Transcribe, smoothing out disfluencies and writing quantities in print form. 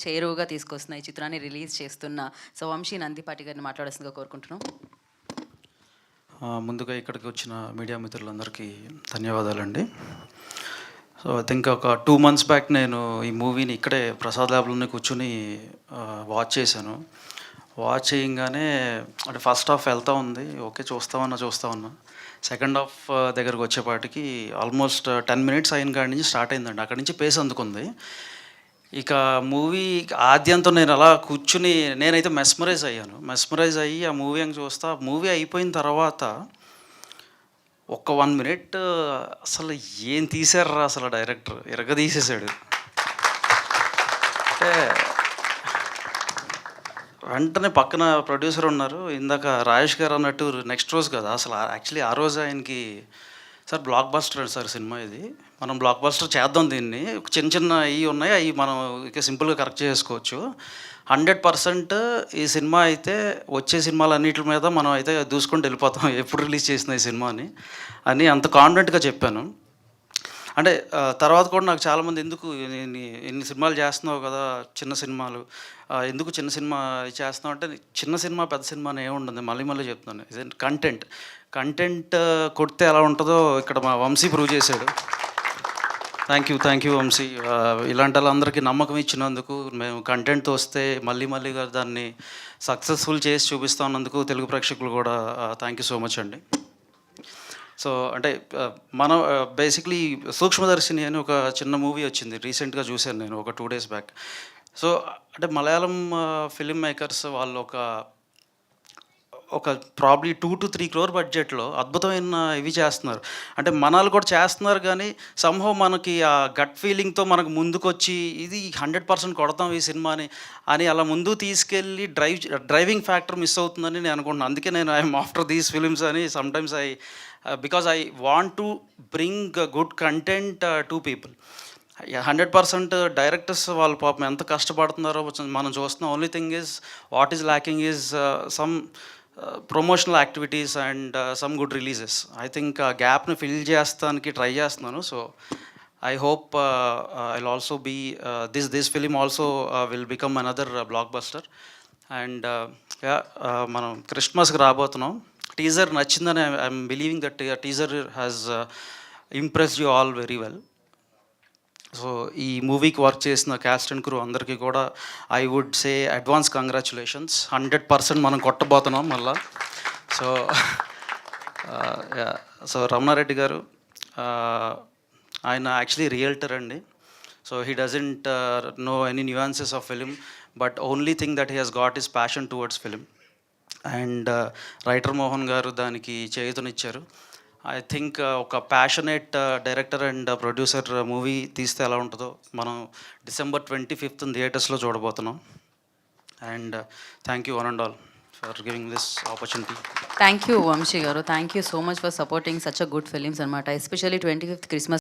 చేరువుగా తీసుకొస్తున్న ఈ చిత్రాన్ని రిలీజ్ చేస్తున్న సో వంశీ నందిపాటి గారిని మాట్లాడాల్సిందిగా కోరుకుంటున్నాం. ముందుగా ఇక్కడికి వచ్చిన మీడియా మిత్రులందరికీ ధన్యవాదాలండి. సో ఐ థింక్ ఒక 2 months బ్యాక్ నేను ఈ మూవీని ఇక్కడే ప్రసాద్ ల్యాబ్లోనే కూర్చొని వాచ్ చేశాను. వాచ్ చేయంగానే అంటే ఫస్ట్ హాఫ్ వెళ్తూ ఉంది, ఓకే చూస్తా ఉన్నా. సెకండ్ హాఫ్ దగ్గరకు వచ్చేపాటికి ఆల్మోస్ట్ 10 minutes అయిన కాడి నుంచి స్టార్ట్ అయిందండి. అక్కడి నుంచి పేస్ అందుకుంది. ఇక మూవీ ఆద్యంతం నేను అలా కూర్చుని నేనైతే మెస్మరైజ్ అయ్యి ఆ మూవీ అని చూస్తా. మూవీ అయిపోయిన తర్వాత ఒక్క 1 minute అసలు ఏం తీశారా అసలు డైరెక్టర్ ఇరగదీసేసాడు. అంటే వెంటనే పక్కన ప్రొడ్యూసర్ ఉన్నారు. ఇందాక రాజేష్ గారు అన్నట్టు నెక్స్ట్ రోజు కదా అసలు యాక్చువల్లీ ఆ రోజు ఆయనకి sir block buster sir cinema ఇది, మనం బ్లాక్ బస్టర్ చేద్దాం దీన్ని, చిన్న ఇవి ఉన్నాయి అవి మనం ఇక సింపుల్గా కరెక్ట్ చేసుకోవచ్చు. 100% ఈ సినిమా అయితే వచ్చే సినిమాలన్నిటి మీద మనం అయితే దూసుకుంటూ వెళ్ళిపోతాం ఎప్పుడు రిలీజ్ చేసిన ఈ సినిమాని అని అంత కాన్ఫిడెంట్గా చెప్పాను. అంటే తర్వాత కూడా నాకు చాలామంది ఎందుకు ఎన్ని సినిమాలు చేస్తున్నావు కదా చిన్న సినిమాలు, ఎందుకు చిన్న సినిమా చేస్తున్నావు అంటే, చిన్న సినిమా పెద్ద సినిమా అని ఏముంటుంది, మళ్ళీ చెప్తున్నాను. ఇది కంటెంట్ కొడితే ఎలా ఉంటుందో ఇక్కడ మా వంశీ ప్రూవ్ చేశాడు. Thank you Vamshi. ఇలాంటి వాళ్ళందరికీ నమ్మకం ఇచ్చినందుకు, మేము కంటెంట్తో వస్తే మళ్ళీ దాన్ని సక్సెస్ఫుల్ చేసి చూపిస్తున్నందుకు తెలుగు ప్రేక్షకులు కూడా థ్యాంక్ యూ సో మచ్ అండి. సో అంటే మనం బేసిక్లీ సూక్ష్మదర్శిని అని ఒక చిన్న మూవీ వచ్చింది, రీసెంట్గా చూశాను నేను ఒక 2 days బ్యాక్. సో అంటే మలయాళం ఫిలిం మేకర్స్ వాళ్ళు ఒక ప్రాబ్లీ 2 to 3 crore బడ్జెట్లో అద్భుతమైన ఇవి చేస్తున్నారు. అంటే మనాలు కూడా చేస్తున్నారు, కానీ సంహవ్ మనకి ఆ గట్ ఫీలింగ్తో మనకు ముందుకొచ్చి ఇది 100% కొడతాం ఈ సినిమాని అని అలా ముందుకు తీసుకెళ్ళి డ్రైవింగ్ ఫ్యాక్టర్ మిస్ అవుతుందని నేను అనుకుంటున్నాను. అందుకే నేను ఐఎమ్ ఆఫ్టర్ దీస్ ఫిలిమ్స్ అని sometimes because I want to bring good content to people. 100% directors వాళ్ళు పాపం ఎంత కష్టపడుతున్నారో మనం చూస్తున్నాం. Only thing is what is lacking is some promotional activities and some good releases. I think ఆ గ్యాప్ని fill చేస్తానికి ట్రై చేస్తున్నాను. So I hope I'll also be this film also will become another blockbuster. And మనం క్రిస్మస్కి రాబోతున్నాం. Teaser నచ్చిందని I'm believing that teaser has impressed you all very well. So ఈ మూవీకి వర్క్ చేసిన క్యాస్ట్ అండ్ క్రూ అందరికీ కూడా I would say advance congratulations. 100% మనం కొట్టబోతున్నాం మళ్ళా. సో రమణారెడ్డి గారు ఆయన యాక్చువల్లీ రియల్టర్ అండి. So he doesn't know any nuances of film, but only thing that he has got his passion towards film. And writer Mohan గారు దానికి చేయుతనిచ్చారు. ఐ థింక్ ఒక passionate director and producer movie తీస్తే ఎలా ఉంటుందో మనం December 25th థియేటర్స్లో చూడబోతున్నాం. And thank you one and all for giving this opportunity. Thank you Vamshi garu, thank you so much for supporting such a good films అనమాట. Especially 25th Christmas